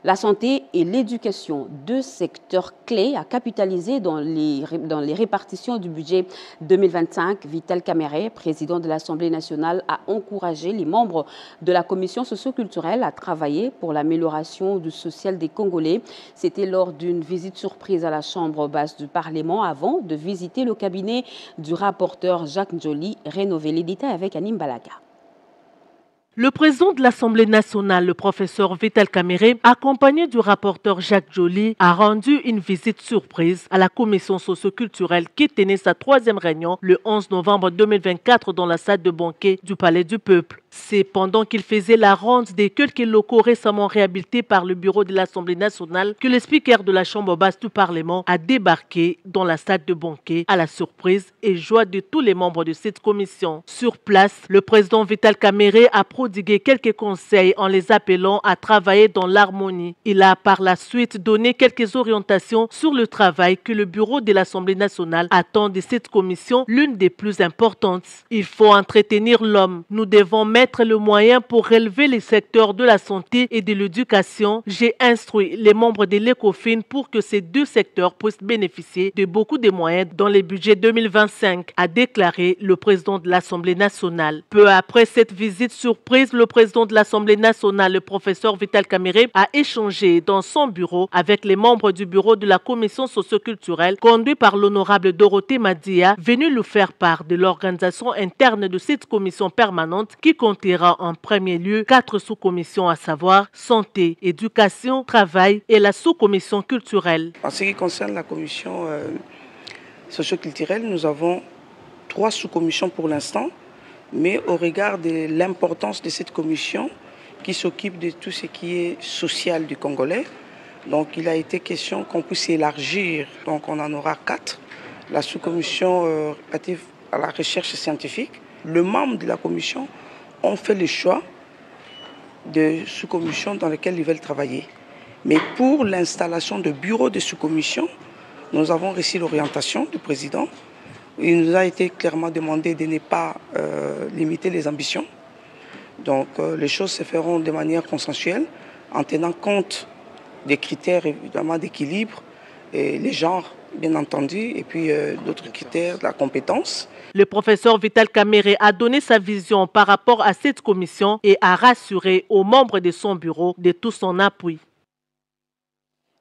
La santé et l'éducation, deux secteurs clés à capitaliser dans les répartitions du budget 2025. Vital Kamerhe, président de l'Assemblée nationale, a encouragé les membres de la commission socio-culturelle à travailler pour l'amélioration du social des Congolais. C'était lors d'une visite surprise à la Chambre basse du Parlement avant de visiter le cabinet du rapporteur Jacques Njoli, rénové. Les détails avec Anim Balaga. Le président de l'Assemblée nationale, le professeur Vital Kamerhe, accompagné du rapporteur Jacques Njoli, a rendu une visite surprise à la commission socio-culturelle qui tenait sa 3e réunion le 11 novembre 2024 dans la salle de banquet du Palais du Peuple. C'est pendant qu'il faisait la ronde des quelques locaux récemment réhabilités par le bureau de l'Assemblée nationale que le speaker de la Chambre basse du Parlement a débarqué dans la salle de banquet à la surprise et joie de tous les membres de cette commission. Sur place, le président Vital Kamerhe a prodigué quelques conseils en les appelant à travailler dans l'harmonie. Il a par la suite donné quelques orientations sur le travail que le bureau de l'Assemblée nationale attend de cette commission, l'une des plus importantes. Il faut entretenir l'homme. Nous devons mettre le moyen pour relever les secteurs de la santé et de l'éducation. J'ai instruit les membres de l'ECOFIN pour que ces deux secteurs puissent bénéficier de beaucoup de moyens dans les budgets 2025, a déclaré le président de l'Assemblée nationale. Peu après cette visite surprise, le président de l'Assemblée nationale, le professeur Vital Kamerhe, a échangé dans son bureau avec les membres du bureau de la commission socio-culturelle conduit par l'honorable Dorothée Madia, venue lui faire part de l'organisation interne de cette commission permanente qui comptera en premier lieu 4 sous-commissions, à savoir santé, éducation, travail et la sous-commission culturelle. En ce qui concerne la commission socio-culturelle, nous avons 3 sous-commissions pour l'instant, mais au regard de l'importance de cette commission qui s'occupe de tout ce qui est social du Congolais, donc il a été question qu'on puisse élargir, donc on en aura 4. La sous-commission relative à la recherche scientifique, le membre de la commission ont fait le choix de sous-commissions dans lesquelles ils veulent travailler. Mais pour l'installation de bureaux de sous-commission, nous avons reçu l'orientation du président. Il nous a été clairement demandé de ne pas limiter les ambitions. Donc les choses se feront de manière consensuelle en tenant compte des critères évidemment d'équilibre, et les genres bien entendu, et puis d'autres critères de la compétence. Le professeur Vital Kamerhe a donné sa vision par rapport à cette commission et a rassuré aux membres de son bureau de tout son appui.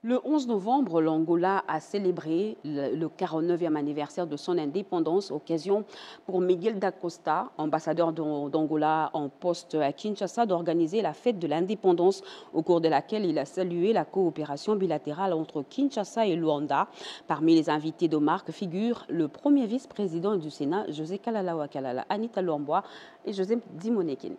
Le 11 novembre, l'Angola a célébré le 49e anniversaire de son indépendance, occasion pour Miguel da Costa, ambassadeur d'Angola en poste à Kinshasa, d'organiser la fête de l'indépendance, au cours de laquelle il a salué la coopération bilatérale entre Kinshasa et Luanda. Parmi les invités de marque figurent le premier vice-président du Sénat, José Kalala Wakalala, Anita Lomboa et José Dimonekine.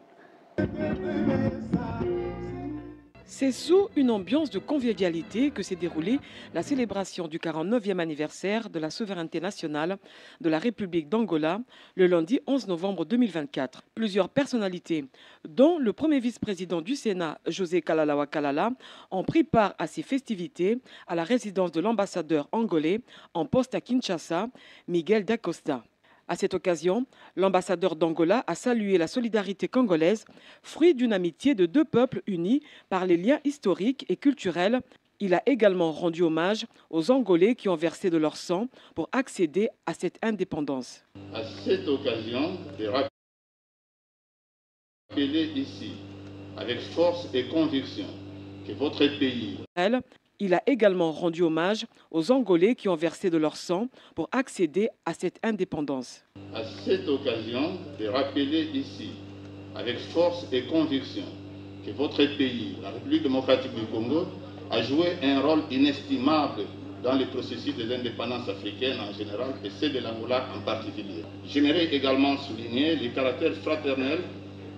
C'est sous une ambiance de convivialité que s'est déroulée la célébration du 49e anniversaire de la souveraineté nationale de la République d'Angola le lundi 11 novembre 2024. Plusieurs personnalités, dont le premier vice-président du Sénat, José Kalala Wakalala, ont pris part à ces festivités à la résidence de l'ambassadeur angolais en poste à Kinshasa, Miguel da Costa. À cette occasion, l'ambassadeur d'Angola a salué la solidarité congolaise, fruit d'une amitié de deux peuples unis par les liens historiques et culturels. Il a également rendu hommage aux Angolais qui ont versé de leur sang pour accéder à cette indépendance. À cette occasion, de rappeler ici, avec force et conviction, que votre pays... Il a également rendu hommage aux Angolais qui ont versé de leur sang pour accéder à cette indépendance. À cette occasion, de rappeler ici, avec force et conviction, que votre pays, la République démocratique du Congo, a joué un rôle inestimable dans le processus de l'indépendance africaine en général et celle de l'Angola en particulier. J'aimerais également souligner le caractère fraternel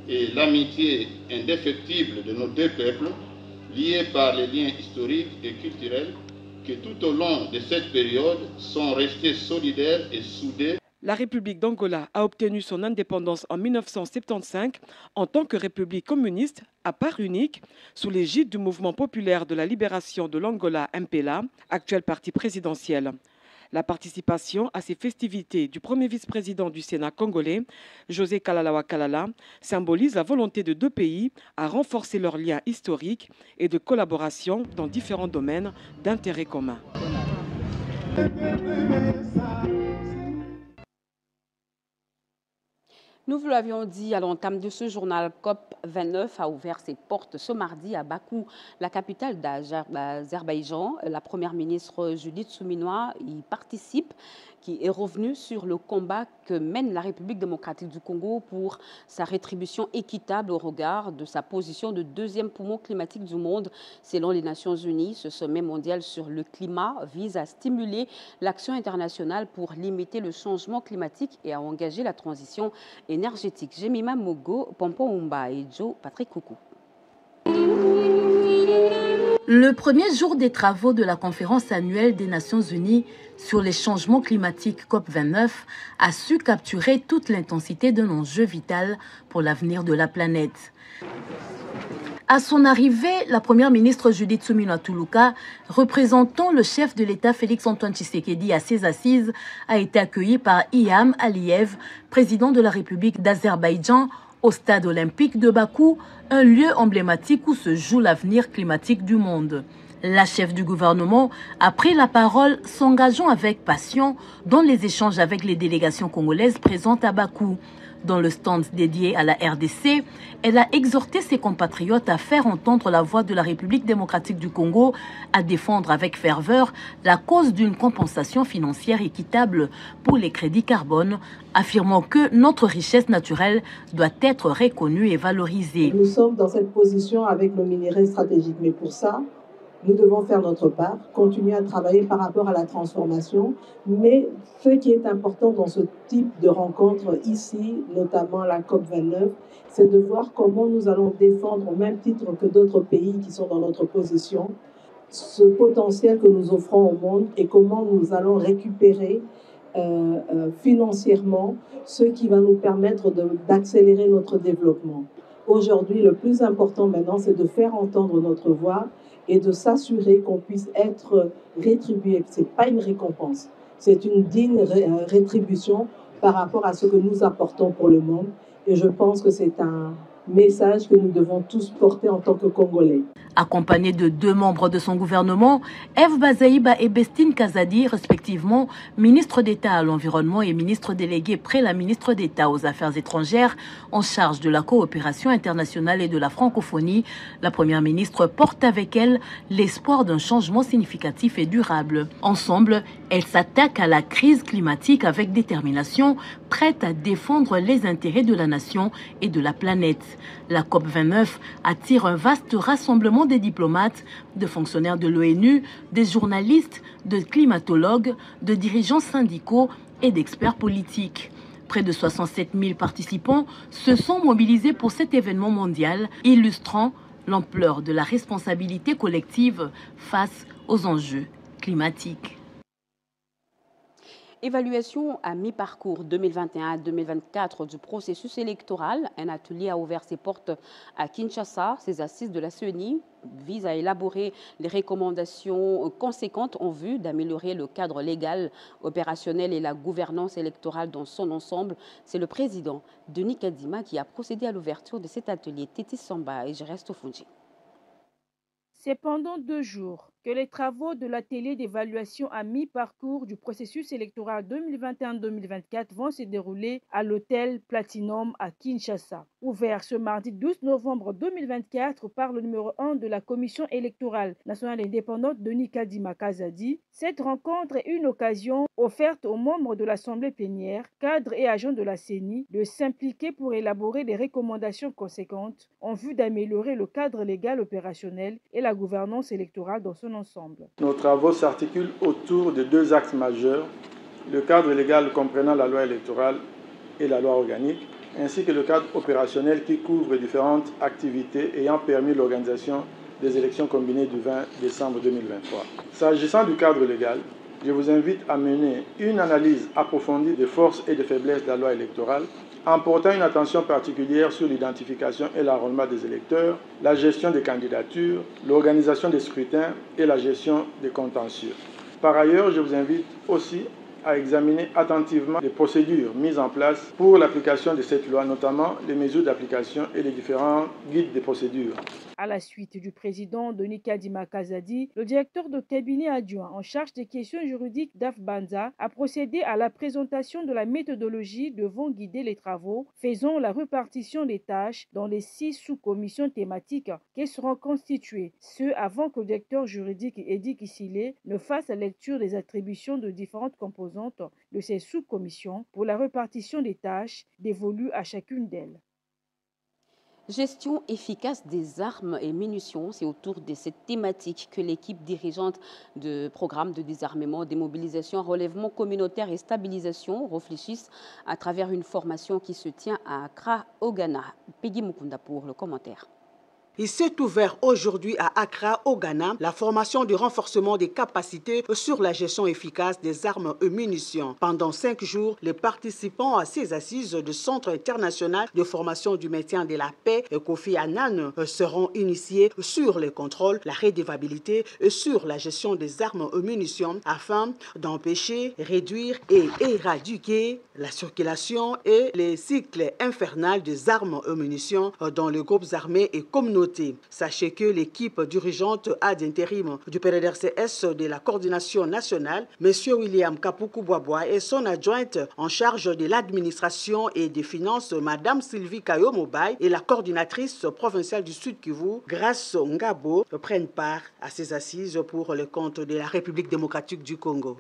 et l'amitié indéfectible de nos deux peuples, liés par les liens historiques et culturels qui tout au long de cette période sont restés solidaires et soudés. La République d'Angola a obtenu son indépendance en 1975 en tant que république communiste à part unique sous l'égide du mouvement populaire de la libération de l'Angola MPLA, actuel parti présidentiel. La participation à ces festivités du premier vice-président du Sénat congolais, José Kalalawa Kalala, symbolise la volonté de deux pays à renforcer leurs liens historiques et de collaboration dans différents domaines d'intérêt commun. Nous vous l'avions dit à l'entame de ce journal, COP29 a ouvert ses portes ce mardi à Bakou, la capitale d'Azerbaïdjan. La première ministre Judith Suminwa y participe, qui est revenue sur le combat que mène la République démocratique du Congo pour sa rétribution équitable au regard de sa position de deuxième poumon climatique du monde. Selon les Nations Unies, ce sommet mondial sur le climat vise à stimuler l'action internationale pour limiter le changement climatique et à engager la transition énergétique. Jemima Mogo, Pompon Oumba et Joe Patrick Koukou. Le premier jour des travaux de la conférence annuelle des Nations Unies sur les changements climatiques COP29 a su capturer toute l'intensité d'un enjeu vital pour l'avenir de la planète. À son arrivée, la première ministre Judith Suminwa Tuluka, représentant le chef de l'État Félix-Antoine Tshisekedi à ses assises, a été accueillie par Ilham Aliyev, président de la République d'Azerbaïdjan, au stade olympique de Bakou, un lieu emblématique où se joue l'avenir climatique du monde. La chef du gouvernement a pris la parole, s'engageant avec passion dans les échanges avec les délégations congolaises présentes à Bakou. Dans le stand dédié à la RDC, elle a exhorté ses compatriotes à faire entendre la voix de la République démocratique du Congo, à défendre avec ferveur la cause d'une compensation financière équitable pour les crédits carbone, affirmant que notre richesse naturelle doit être reconnue et valorisée. Nous sommes dans cette position avec nos minerais stratégiques, mais pour ça, nous devons faire notre part, continuer à travailler par rapport à la transformation. Mais ce qui est important dans ce type de rencontre ici, notamment la COP29, c'est de voir comment nous allons défendre au même titre que d'autres pays qui sont dans notre position, ce potentiel que nous offrons au monde et comment nous allons récupérer financièrement ce qui va nous permettre d'accélérer notre développement. Aujourd'hui, le plus important maintenant, c'est de faire entendre notre voix et de s'assurer qu'on puisse être rétribué. Ce n'est pas une récompense, c'est une digne rétribution par rapport à ce que nous apportons pour le monde. Et je pense que c'est un message que nous devons tous porter en tant que Congolais. Accompagnée de deux membres de son gouvernement, Eve Bazaïba et Bestine Kazadi, respectivement ministre d'État à l'environnement et ministre délégué près la ministre d'État aux Affaires étrangères en charge de la coopération internationale et de la francophonie, la première ministre porte avec elle l'espoir d'un changement significatif et durable. Ensemble, elles s'attaquent à la crise climatique avec détermination, prête à défendre les intérêts de la nation et de la planète. La COP29 attire un vaste rassemblement des diplomates, de fonctionnaires de l'ONU, des journalistes, de climatologues, de dirigeants syndicaux et d'experts politiques. Près de 67 000 participants se sont mobilisés pour cet événement mondial, illustrant l'ampleur de la responsabilité collective face aux enjeux climatiques. Évaluation à mi-parcours 2021-2024 du processus électoral. Un atelier a ouvert ses portes à Kinshasa. Ces assises de la CENI visent à élaborer les recommandations conséquentes en vue d'améliorer le cadre légal, opérationnel et la gouvernance électorale dans son ensemble. C'est le président Denis Kadima qui a procédé à l'ouverture de cet atelier. Tétis Samba et Geresto Fungi. C'est pendant 2 jours que les travaux de l'atelier d'évaluation à mi-parcours du processus électoral 2021-2024 vont se dérouler à l'hôtel Platinum à Kinshasa. Ouvert ce mardi 12 novembre 2024 par le numéro 1 de la Commission électorale nationale indépendante Denis Kadima Kazadi, cette rencontre est une occasion offerte aux membres de l'Assemblée plénière, cadres et agents de la CENI de s'impliquer pour élaborer des recommandations conséquentes en vue d'améliorer le cadre légal opérationnel et la gouvernance électorale dans son ensemble. Nos travaux s'articulent autour de 2 axes majeurs, le cadre légal comprenant la loi électorale et la loi organique, ainsi que le cadre opérationnel qui couvre différentes activités ayant permis l'organisation des élections combinées du 20 décembre 2023. S'agissant du cadre légal, je vous invite à mener une analyse approfondie des forces et des faiblesses de la loi électorale, en portant une attention particulière sur l'identification et l'enrôlement des électeurs, la gestion des candidatures, l'organisation des scrutins et la gestion des contentieux. Par ailleurs, je vous invite aussi à examiner attentivement les procédures mises en place pour l'application de cette loi, notamment les mesures d'application et les différents guides des procédures. À la suite du président Denis Kadima Kazadi, le directeur de cabinet adjoint en charge des questions juridiques d'AF Banza a procédé à la présentation de la méthodologie devant guider les travaux, faisant la répartition des tâches dans les 6 sous-commissions thématiques qui seront constituées, ce avant que le directeur juridique Edi Kisile ne fasse la lecture des attributions de différentes composantes de ces sous-commissions pour la répartition des tâches dévolues à chacune d'elles. Gestion efficace des armes et munitions, c'est autour de cette thématique que l'équipe dirigeante de programme de désarmement, démobilisation, relèvement communautaire et stabilisation réfléchissent à travers une formation qui se tient à Accra, au Ghana. Peggy Mukunda pour le commentaire. Il s'est ouvert aujourd'hui à Accra, au Ghana, la formation du renforcement des capacités sur la gestion efficace des armes et munitions. Pendant 5 jours, les participants à ces assises du Centre international de formation du maintien de la paix, Kofi Annan, seront initiés sur les contrôles, la rédévabilité et sur la gestion des armes et munitions afin d'empêcher, réduire et éradiquer la circulation et les cycles infernaux des armes et munitions dans les groupes armés et communautaires. Sachez que l'équipe dirigeante ad intérim du PDDRCS de la coordination nationale, M. William Kapuku Boaboa, et son adjointe en charge de l'administration et des finances, Mme Sylvie Kayo-Mobaye, et la coordinatrice provinciale du Sud Kivu, Grace Ngabo, prennent part à ces assises pour le compte de la République démocratique du Congo.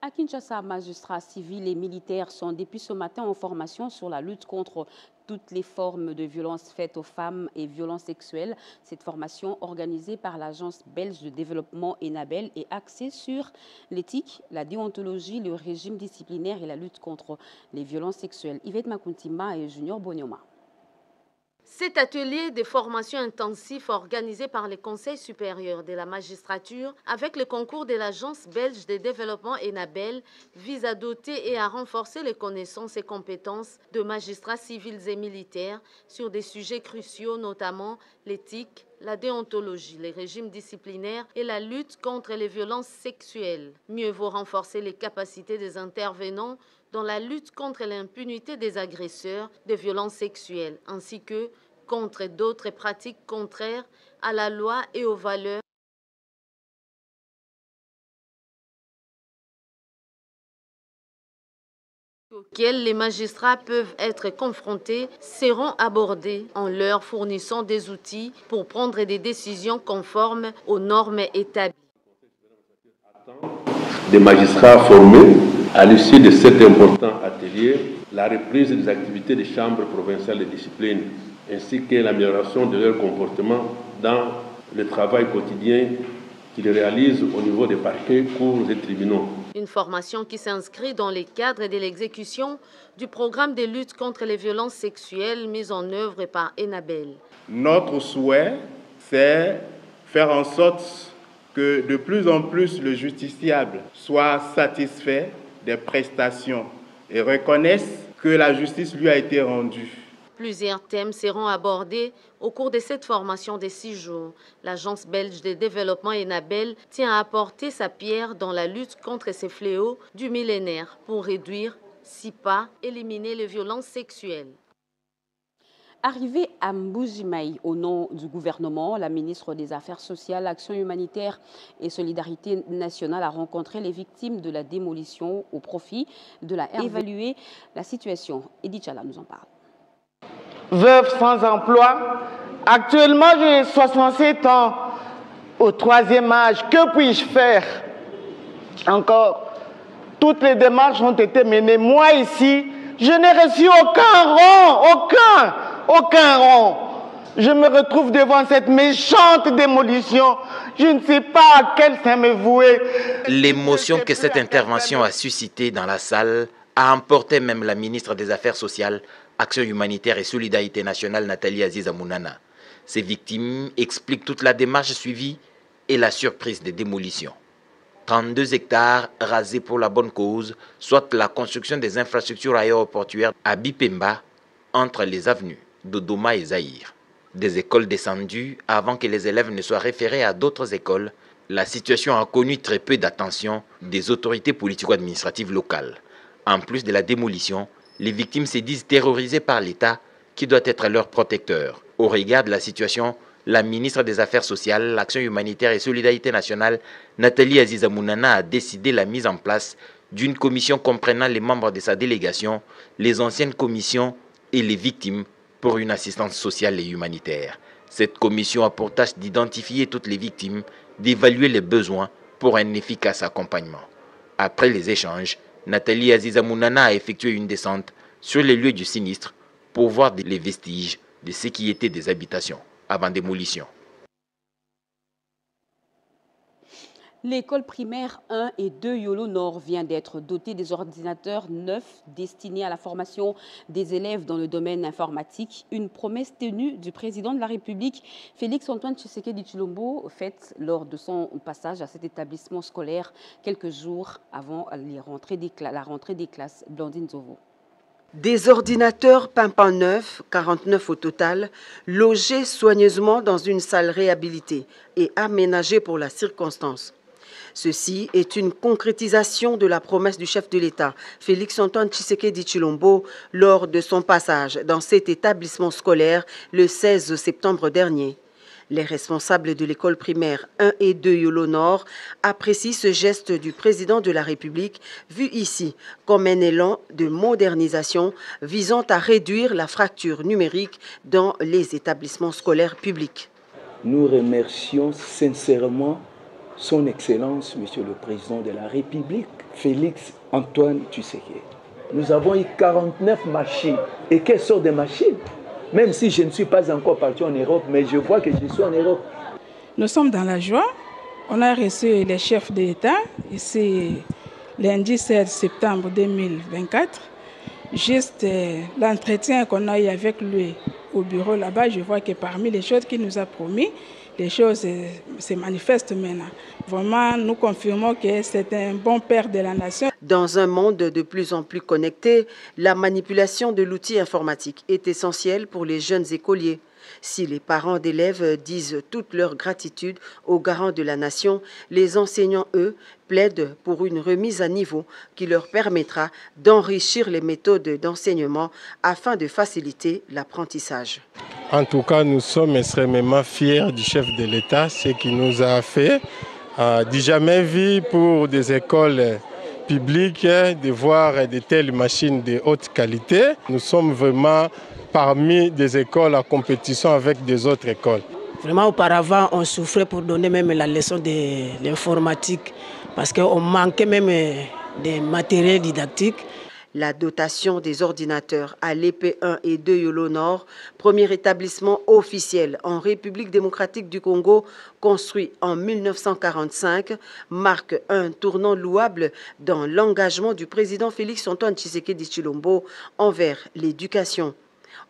À Kinshasa, magistrats civils et militaires sont depuis ce matin en formation sur la lutte contre toutes les formes de violences faites aux femmes et violences sexuelles. Cette formation, organisée par l'Agence belge de développement ENABEL, est axée sur l'éthique, la déontologie, le régime disciplinaire et la lutte contre les violences sexuelles. Yvette Makuntima et Junior Bonyoma. Cet atelier de formation intensif organisé par le Conseil supérieur de la magistrature avec le concours de l'Agence belge de développement ENABEL vise à doter et à renforcer les connaissances et compétences de magistrats civils et militaires sur des sujets cruciaux, notamment l'éthique, la déontologie, les régimes disciplinaires et la lutte contre les violences sexuelles. Mieux vaut renforcer les capacités des intervenants dans la lutte contre l'impunité des agresseurs de violences sexuelles, ainsi que contre d'autres pratiques contraires à la loi et aux valeurs auxquelles les magistrats peuvent être confrontés seront abordés en leur fournissant des outils pour prendre des décisions conformes aux normes établies. Des magistrats formés à l'issue de cet important atelier, la reprise des activités des chambres provinciales de discipline ainsi que l'amélioration de leur comportement dans le travail quotidien qu'ils réalisent au niveau des parquets, cours et tribunaux. Une formation qui s'inscrit dans le cadre de l'exécution du programme de lutte contre les violences sexuelles mis en œuvre par ENABEL. Notre souhait, c'est faire en sorte que de plus en plus le justiciable soit satisfait des prestations et reconnaisse que la justice lui a été rendue. Plusieurs thèmes seront abordés au cours de cette formation de 6 jours. L'Agence belge de développement ENABEL tient à apporter sa pierre dans la lutte contre ces fléaux du millénaire pour réduire, si pas éliminer les violences sexuelles. Arrivée à Mbujimaï au nom du gouvernement, la ministre des Affaires sociales, Action humanitaire et Solidarité nationale a rencontré les victimes de la démolition au profit de la RV. Évaluer la situation. Edith Chala nous en parle. Veuve sans emploi, actuellement j'ai 67 ans, au 3e âge, que puis-je faire? Encore, toutes les démarches ont été menées. Moi ici, je n'ai reçu aucun rond. Je me retrouve devant cette méchante démolition. Je ne sais pas à quel sein me vouer. L'émotion que cette intervention a suscitée dans la salle a emporté même la ministre des Affaires sociales, Action humanitaire et Solidarité nationale, Nathalie Aziza Mounana. Ces victimes expliquent toute la démarche suivie et la surprise des démolitions. 32 hectares rasés pour la bonne cause, soit la construction des infrastructures aéroportuaires à Bipemba, entre les avenues Dodoma et Zaïre. Des écoles descendues avant que les élèves ne soient référés à d'autres écoles La situation a connu très peu d'attention des autorités politico-administratives locales. En plus de la démolition, les victimes se disent terrorisées par l'État qui doit être leur protecteur. Au regard de la situation, la ministre des Affaires sociales, l'Action humanitaire et Solidarité nationale, Nathalie Aziza Mounana, a décidé la mise en place d'une commission comprenant les membres de sa délégation, les anciennes commissions et les victimes pour une assistance sociale et humanitaire. Cette commission a pour tâche d'identifier toutes les victimes, d'évaluer les besoins pour un efficace accompagnement. Après les échanges, Nathalie Aziza Mounana a effectué une descente sur les lieux du sinistre pour voir les vestiges de ce qui était des habitations avant démolition. L'école primaire 1 et 2 Yolo Nord vient d'être dotée des ordinateurs neufs destinés à la formation des élèves dans le domaine informatique. Une promesse tenue du président de la République, Félix-Antoine Tshisekedi Tshilombo, faite lors de son passage à cet établissement scolaire quelques jours avant la rentrée des classes. Blandine Zovo. Des ordinateurs pimpants neufs, 49 au total, logés soigneusement dans une salle réhabilitée et aménagée pour la circonstance. Ceci est une concrétisation de la promesse du chef de l'État, Félix-Antoine Tshisekedi Tshilombo, lors de son passage dans cet établissement scolaire le 16 septembre dernier. Les responsables de l'école primaire 1 et 2 Yolo Nord apprécient ce geste du président de la République, vu ici comme un élan de modernisation visant à réduire la fracture numérique dans les établissements scolaires publics. Nous remercions sincèrement Son Excellence, Monsieur le Président de la République, Félix-Antoine Tshisekedi. Nous avons eu 49 machines. Et quelle sorte de machines? Même si je ne suis pas encore parti en Europe, mais je vois que je suis en Europe. Nous sommes dans la joie. On a reçu les chefs de l'État ici lundi 16 septembre 2024. Juste l'entretien qu'on a eu avec lui au bureau là-bas, je vois que parmi les choses qu'il nous a promis, les choses se manifestent maintenant. Vraiment, nous confirmons que c'est un bon père de la nation. Dans un monde de plus en plus connecté, la manipulation de l'outil informatique est essentielle pour les jeunes écoliers. Si les parents d'élèves disent toute leur gratitude aux garants de la nation, les enseignants, eux, plaident pour une remise à niveau qui leur permettra d'enrichir les méthodes d'enseignement afin de faciliter l'apprentissage. En tout cas, nous sommes extrêmement fiers du chef de l'État, ce qu'il nous a fait. Du jamais vu pour des écoles publiques de voir de telles machines de haute qualité. Nous sommes vraiment parmi des écoles en compétition avec des autres écoles. Vraiment, auparavant, on souffrait pour donner même la leçon de l'informatique parce qu'on manquait même des matériels didactiques. La dotation des ordinateurs à l'EP1 et 2 Yolo Nord, premier établissement officiel en République démocratique du Congo, construit en 1945, marque un tournant louable dans l'engagement du président Félix-Antoine Tshisekedi Tshilombo envers l'éducation.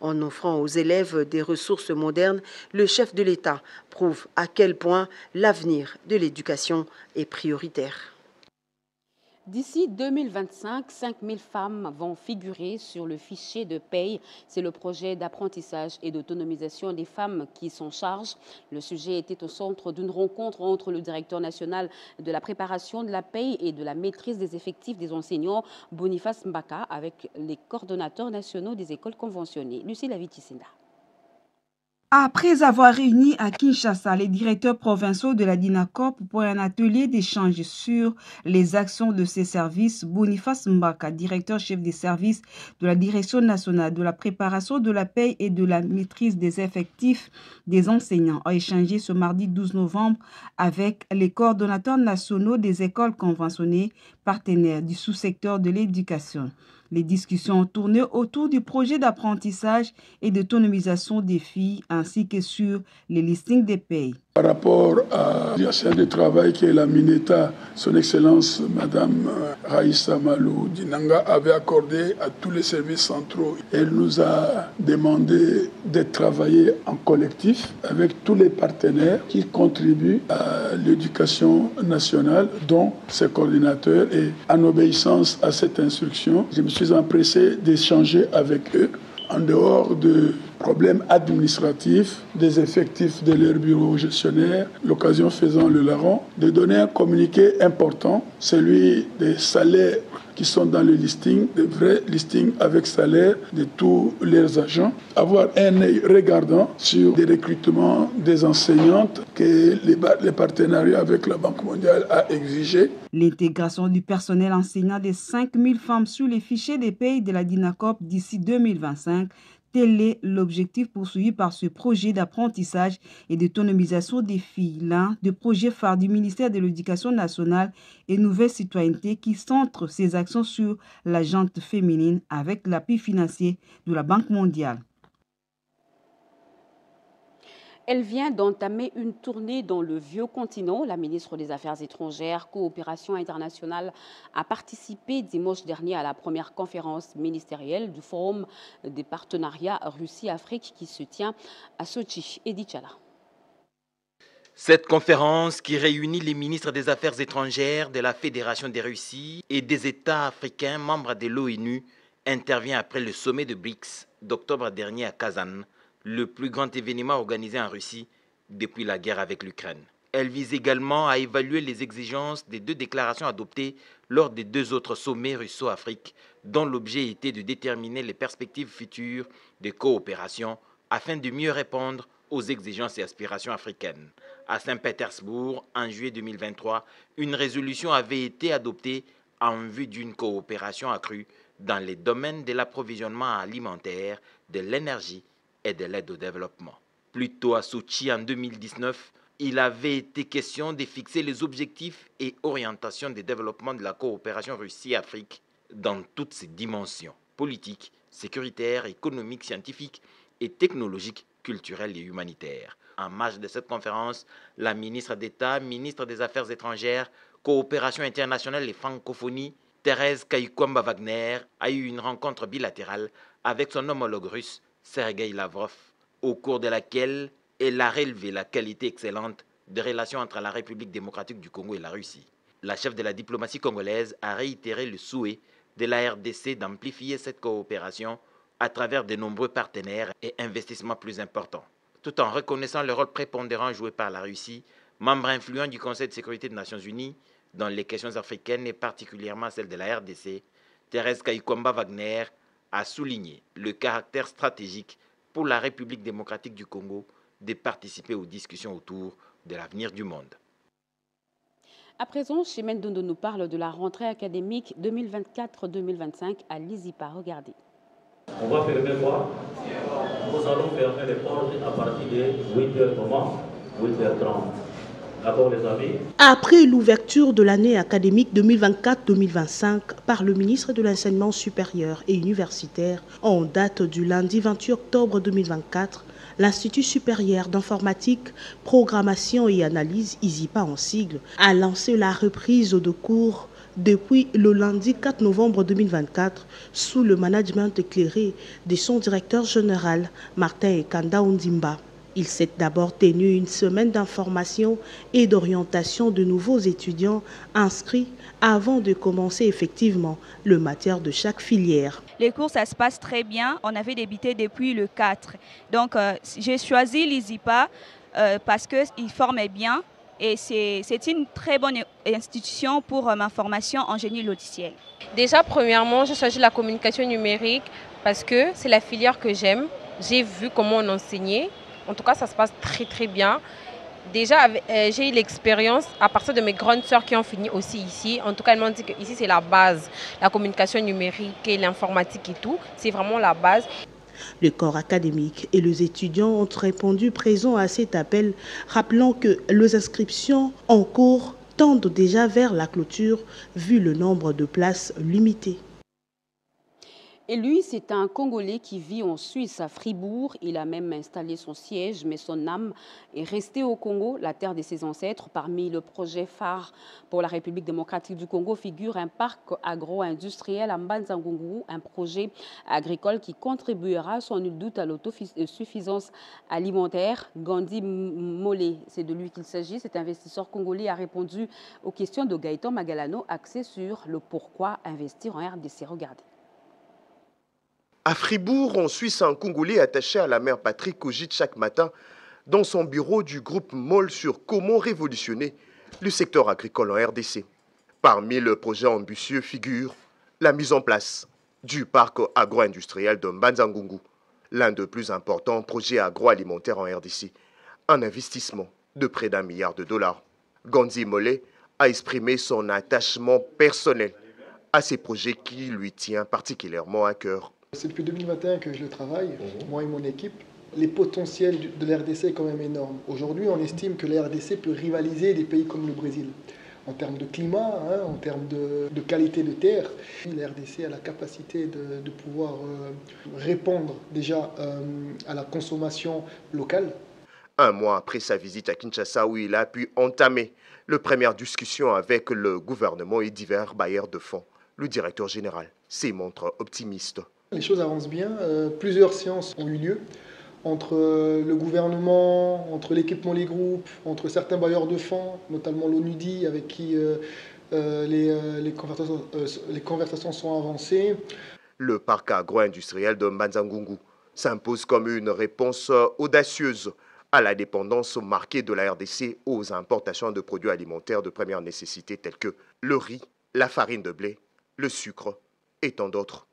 En offrant aux élèves des ressources modernes, le chef de l'État prouve à quel point l'avenir de l'éducation est prioritaire. D'ici 2025, 5000 femmes vont figurer sur le fichier de paye. C'est le projet d'apprentissage et d'autonomisation des femmes qui s'en charge. Le sujet était au centre d'une rencontre entre le directeur national de la préparation de la paye et de la maîtrise des effectifs des enseignants, Boniface Mbaka, avec les coordonnateurs nationaux des écoles conventionnées. Lucie Laviticinda. Après avoir réuni à Kinshasa les directeurs provinciaux de la DINACOP pour un atelier d'échange sur les actions de ces services, Boniface Mbaka, directeur chef des services de la Direction nationale de la préparation de la paie et de la maîtrise des effectifs des enseignants, a échangé ce mardi 12 novembre avec les coordonnateurs nationaux des écoles conventionnées partenaires du sous-secteur de l'éducation. Les discussions ont tourné autour du projet d'apprentissage et d'autonomisation des filles ainsi que sur les listings des payes. Par rapport à la scène de travail que la MINETA, son Excellence Madame Raïssa Malou Dinanga, avait accordé à tous les services centraux. Elle nous a demandé de travailler en collectif avec tous les partenaires qui contribuent à l'éducation nationale, dont ses coordinateurs. Et en obéissance à cette instruction, je me suis empressé d'échanger avec eux en dehors de problèmes administratifs, des effectifs de leur bureau gestionnaire, l'occasion faisant le larron, de donner un communiqué important, celui des salaires qui sont dans le listing, des vrais listings avec salaire de tous leurs agents, avoir un œil regardant sur des recrutements des enseignantes que les partenariats avec la Banque mondiale a exigé. L'intégration du personnel enseignant des 5000 femmes sur les fichiers des pays de la DINACOP d'ici 2025. Tel est l'objectif poursuivi par ce projet d'apprentissage et d'autonomisation des filles, l'un des projets phares du ministère de l'Éducation nationale et Nouvelle Citoyenneté qui centre ses actions sur la gente féminine avec l'appui financier de la Banque mondiale. Elle vient d'entamer une tournée dans le vieux continent. La ministre des Affaires étrangères, Coopération internationale, a participé dimanche dernier à la première conférence ministérielle du Forum des partenariats Russie-Afrique qui se tient à Sochi. Edith Chala. Cette conférence qui réunit les ministres des Affaires étrangères de la Fédération des Russies et des États africains membres de l'ONU intervient après le sommet de BRICS d'octobre dernier à Kazan, le plus grand événement organisé en Russie depuis la guerre avec l'Ukraine. Elle vise également à évaluer les exigences des deux déclarations adoptées lors des deux autres sommets russo-afriques, dont l'objet était de déterminer les perspectives futures de coopération afin de mieux répondre aux exigences et aspirations africaines. À Saint-Pétersbourg, en juillet 2023, une résolution avait été adoptée en vue d'une coopération accrue dans les domaines de l'approvisionnement alimentaire, de l'énergie et de l'aide au développement. Plus tôt à Sochi en 2019, il avait été question de fixer les objectifs et orientations de développement de la coopération Russie-Afrique dans toutes ses dimensions, politiques, sécuritaires, économiques, scientifiques et technologiques, culturelles et humanitaires. En marge de cette conférence, la ministre d'État, ministre des Affaires étrangères, Coopération internationale et francophonie, Thérèse Kayikwamba-Wagner, a eu une rencontre bilatérale avec son homologue russe, Sergei Lavrov, au cours de laquelle elle a relevé la qualité excellente des relations entre la République démocratique du Congo et la Russie. La chef de la diplomatie congolaise a réitéré le souhait de la RDC d'amplifier cette coopération à travers de nombreux partenaires et investissements plus importants. Tout en reconnaissant le rôle prépondérant joué par la Russie, membre influent du Conseil de sécurité des Nations Unies dans les questions africaines et particulièrement celles de la RDC, Thérèse Kayikwamba-Wagner a souligné le caractère stratégique pour la République démocratique du Congo de participer aux discussions autour de l'avenir du monde. À présent, Chimène Dondo nous parle de la rentrée académique 2024-2025 à l'ISIPA. Regardez. On va fermer quoi? Nous allons fermer les portes à partir de 8h comment? 8h30. D'accord les amis? Après l'ouverture de l'année académique 2024-2025 par le ministre de l'Enseignement supérieur et universitaire en date du lundi 28 octobre 2024, l'Institut supérieur d'informatique, programmation et analyse, ISIPA en sigle, a lancé la reprise de cours depuis le lundi 4 novembre 2024 sous le management éclairé de son directeur général, Martin Ekanda Ondimba. Il s'est d'abord tenu une semaine d'information et d'orientation de nouveaux étudiants inscrits avant de commencer effectivement le matière de chaque filière. Les cours, ça se passe très bien. On avait débuté depuis le 4. Donc, j'ai choisi l'ISIPA parce qu'il formait bien et c'est une très bonne institution pour ma formation en génie logiciel. Déjà, premièrement, j'ai choisi la communication numérique parce que c'est la filière que j'aime. J'ai vu comment on enseignait. En tout cas, ça se passe très très bien. Déjà, j'ai eu l'expérience à partir de mes grandes sœurs qui ont fini aussi ici. En tout cas, elles m'ont dit que ici c'est la base. La communication numérique et l'informatique et tout, c'est vraiment la base. Le corps académique et les étudiants ont répondu présents à cet appel, rappelant que les inscriptions en cours tendent déjà vers la clôture, vu le nombre de places limitées. Et lui, c'est un Congolais qui vit en Suisse, à Fribourg. Il a même installé son siège, mais son âme est restée au Congo, la terre de ses ancêtres. Parmi le projet phare pour la République démocratique du Congo figure un parc agro-industriel à Mbanza-Ngungu, un projet agricole qui contribuera sans nul doute à l'autosuffisance alimentaire. Gandhi Molé, c'est de lui qu'il s'agit. Cet investisseur congolais a répondu aux questions de Gaëtan Magalano, axées sur le pourquoi investir en RDC. Regardez. À Fribourg, en Suisse, un Congolais attaché à la mère patrie cogite chaque matin dans son bureau du groupe MOL sur comment révolutionner le secteur agricole en RDC. Parmi le projet ambitieux figure la mise en place du parc agro-industriel de Mbanza-Ngungu, l'un des plus importants projets agroalimentaires en RDC, un investissement de près d'1 milliard de dollars. Gonzi Mollet a exprimé son attachement personnel à ces projets qui lui tient particulièrement à cœur. C'est depuis 2021 que je le travaille, moi et mon équipe. Les potentiels de la RDC est quand même énorme. Aujourd'hui, on estime que la RDC peut rivaliser des pays comme le Brésil. En termes de climat, en termes de qualité de terre, la RDC a la capacité de pouvoir répondre déjà à la consommation locale. Un mois après sa visite à Kinshasa, où il a pu entamer les premières discussions avec le gouvernement et divers bailleurs de fonds, le directeur général s'y montre optimiste. Les choses avancent bien. Plusieurs séances ont eu lieu entre le gouvernement, entre l'équipement Les Groupes, entre certains bailleurs de fonds, notamment l'ONUDI, avec qui les conversations sont avancées. Le parc agro-industriel de Mbanza-Ngungu s'impose comme une réponse audacieuse à la dépendance marquée de la RDC aux importations de produits alimentaires de première nécessité tels que le riz, la farine de blé, le sucre et tant d'autres.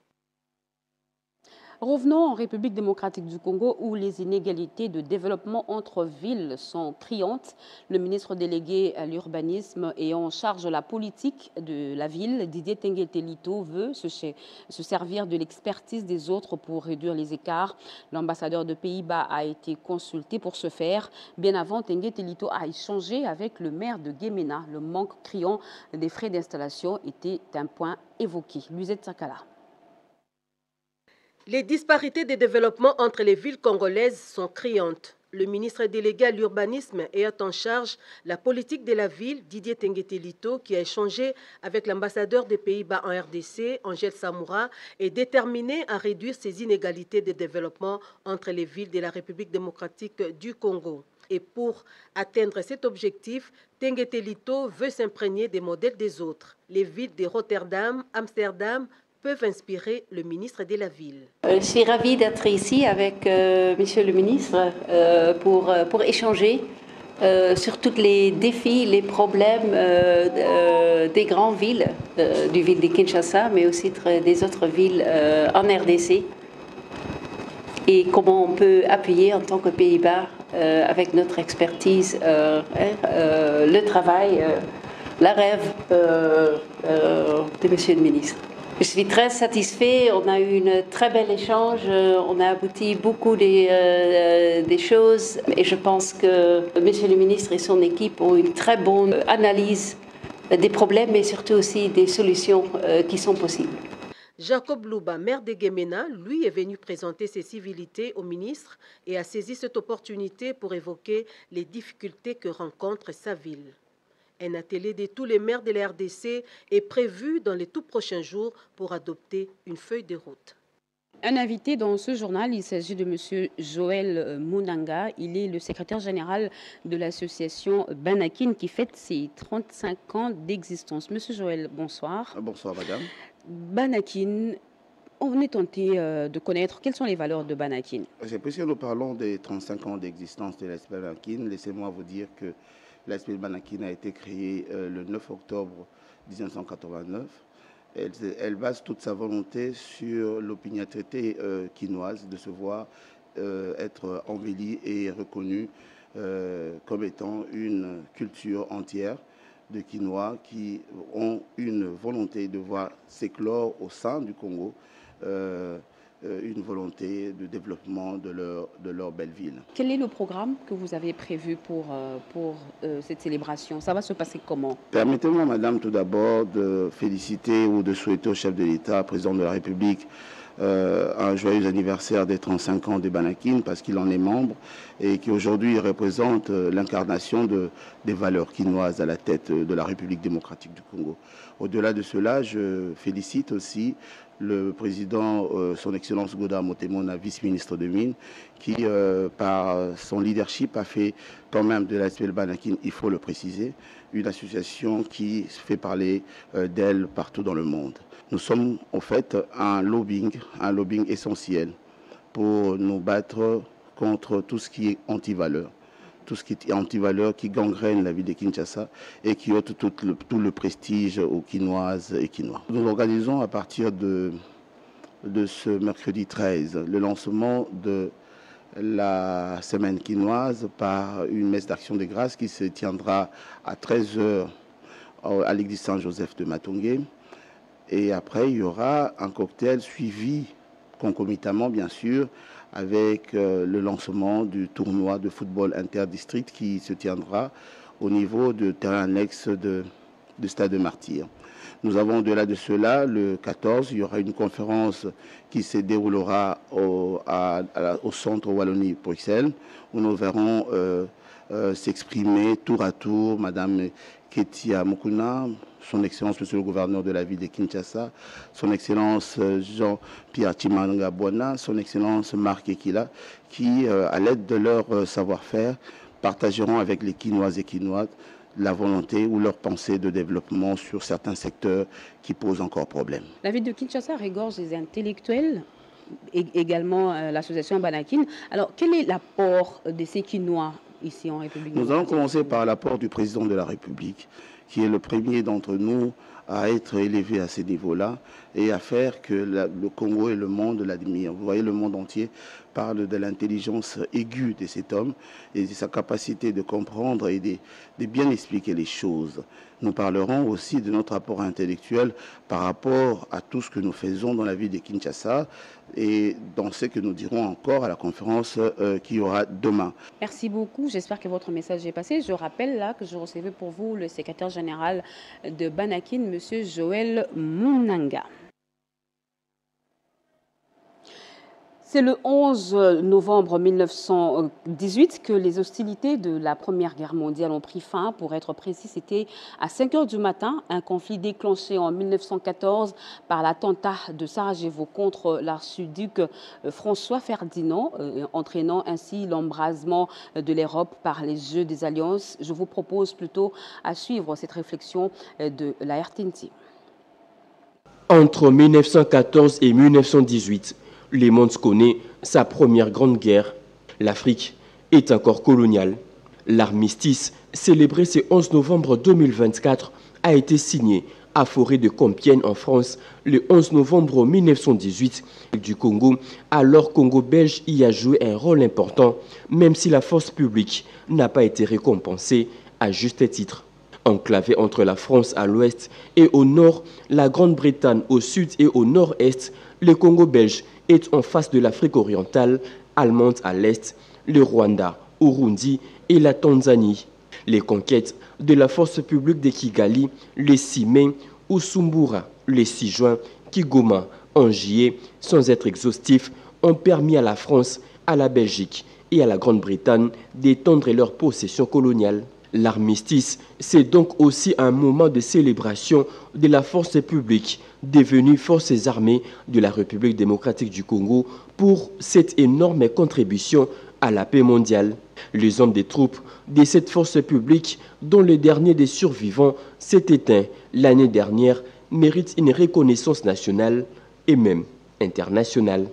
Revenons en République démocratique du Congo où les inégalités de développement entre villes sont criantes. Le ministre délégué à l'urbanisme et en charge de la politique de la ville, Didier Tenguetelito, veut se servir de l'expertise des autres pour réduire les écarts. L'ambassadeur de Pays-Bas a été consulté pour ce faire. Bien avant, Tenguetelito a échangé avec le maire de Guémena. Le manque criant des frais d'installation était un point évoqué. Luisette Sakala. Les disparités de développement entre les villes congolaises sont criantes. Le ministre délégué à l'urbanisme ayant en charge la politique de la ville, Didier Tenguetelito, qui a échangé avec l'ambassadeur des Pays-Bas en RDC, Angèle Samoura, est déterminé à réduire ces inégalités de développement entre les villes de la République démocratique du Congo. Et pour atteindre cet objectif, Tenguetelito veut s'imprégner des modèles des autres. Les villes de Rotterdam, Amsterdam, peuvent inspirer le ministre de la Ville. Je suis ravie d'être ici avec Monsieur le ministre pour échanger sur tous les défis, les problèmes des grandes villes, du ville de Kinshasa, mais aussi des autres villes en RDC, et comment on peut appuyer en tant que Pays-Bas avec notre expertise le travail, la rêve de Monsieur le ministre. Je suis très satisfait, on a eu un très bel échange, on a abouti beaucoup des choses et je pense que Monsieur le ministre et son équipe ont une très bonne analyse des problèmes mais surtout aussi des solutions qui sont possibles. Jacob Louba, maire de Guémena, lui est venu présenter ses civilités au ministre et a saisi cette opportunité pour évoquer les difficultés que rencontre sa ville. Un atelier de tous les maires de la RDC est prévu dans les tout prochains jours pour adopter une feuille de route. Un invité dans ce journal, il s'agit de M. Joël Mounanga. Il est le secrétaire général de l'association Banakin qui fête ses 35 ans d'existence. Monsieur Joël, bonsoir. Bonsoir, madame. Banakin, on est tenté de connaître quelles sont les valeurs de Banakin. Puisque nous parlons des 35 ans d'existence de l'ASP Banakin, laissez-moi vous dire que l'ASP Banakin a été créée le 9 octobre 1989. Elle base toute sa volonté sur l'opiniâtreté quinoise de se voir être embellie et reconnue comme étant une culture entière de Quinois qui ont une volonté de voir s'éclore au sein du Congo une volonté de développement de leur belle ville. Quel est le programme que vous avez prévu pour cette célébration? Ça va se passer comment? Permettez-moi, madame, tout d'abord de féliciter ou de souhaiter au chef de l'État, président de la République, un joyeux anniversaire des 35 ans de Banakin parce qu'il en est membre et qui aujourd'hui représente l'incarnation des valeurs quinoises à la tête de la République démocratique du Congo. Au-delà de cela, je félicite aussi le président, son Excellence Godard Motemona, vice-ministre de Mines, qui, par son leadership, a fait quand même de l'ASP Banakin, il faut le préciser, une association qui fait parler d'elle partout dans le monde. Nous sommes en fait un lobbying essentiel pour nous battre contre tout ce qui est anti-valeur. Tout ce qui est anti-valeur qui gangrène la ville de Kinshasa et qui ôte tout le prestige aux Quinoises et Quinois. Nous organisons à partir de ce mercredi 13 le lancement de la semaine quinoise par une messe d'action de grâce qui se tiendra à 13h à l'église Saint-Joseph de Matongé. Et après, il y aura un cocktail suivi concomitamment, bien sûr, avec le lancement du tournoi de football interdistrict qui se tiendra au niveau du terrain annexe de Stade de Martyrs. Nous avons au-delà de cela, le 14, il y aura une conférence qui se déroulera au centre Wallonie-Bruxelles, où nous verrons s'exprimer tour à tour Madame Ketia Mukuna, son Excellence Monsieur le Gouverneur de la ville de Kinshasa, son Excellence Jean-Pierre Chimanga Bwana, son Excellence Marc Ekila, qui, à l'aide de leur savoir-faire, partageront avec les Quinoises et Quinois la volonté ou leur pensée de développement sur certains secteurs qui posent encore problème. La ville de Kinshasa regorge des intellectuels, et également l'association Banakin. Alors, quel est l'apport de ces Quinois ici en République? Nous allons commencer par l'apport du président de la République, qui est le premier d'entre nous à être élevé à ces niveaux-là et à faire que le Congo et le monde l'admirent. Vous voyez, le monde entier parle de l'intelligence aiguë de cet homme et de sa capacité de comprendre et de bien expliquer les choses. Nous parlerons aussi de notre apport intellectuel par rapport à tout ce que nous faisons dans la ville de Kinshasa et dans ce que nous dirons encore à la conférence qui aura demain. Merci beaucoup. J'espère que votre message est passé. Je rappelle là que je recevais pour vous le secrétaire général de Banakin, M. Joël Munanga. C'est le 11 novembre 1918 que les hostilités de la Première Guerre mondiale ont pris fin. Pour être précis, c'était à 5 h du matin, un conflit déclenché en 1914 par l'attentat de Sarajevo contre l'archiduc François Ferdinand, entraînant ainsi l'embrasement de l'Europe par les jeux des alliances. Je vous propose plutôt à suivre cette réflexion de la RTNT. Entre 1914 et 1918, le monde connaît sa première grande guerre. L'Afrique est encore coloniale. L'armistice, célébré ce 11 novembre 2024, a été signé à Forêt de Compiègne en France le 11 novembre 1918. Du Congo, alors Congo belge, y a joué un rôle important, même si la force publique n'a pas été récompensée à juste titre. Enclavé entre la France à l'ouest et au nord, la Grande-Bretagne au sud et au nord-est, le Congo belge est en face de l'Afrique orientale, allemande à l'est, le Rwanda, Urundi et la Tanzanie. Les conquêtes de la force publique de Kigali, le 6 mai, Usumbura, le 6 juin, Kigoma, en juillet, sans être exhaustifs, ont permis à la France, à la Belgique et à la Grande-Bretagne d'étendre leurs possessions coloniales. L'armistice, c'est donc aussi un moment de célébration de la force publique devenue forces armées de la République démocratique du Congo pour cette énorme contribution à la paix mondiale. Les hommes des troupes de cette force publique, dont le dernier des survivants s'est éteint l'année dernière, méritent une reconnaissance nationale et même internationale.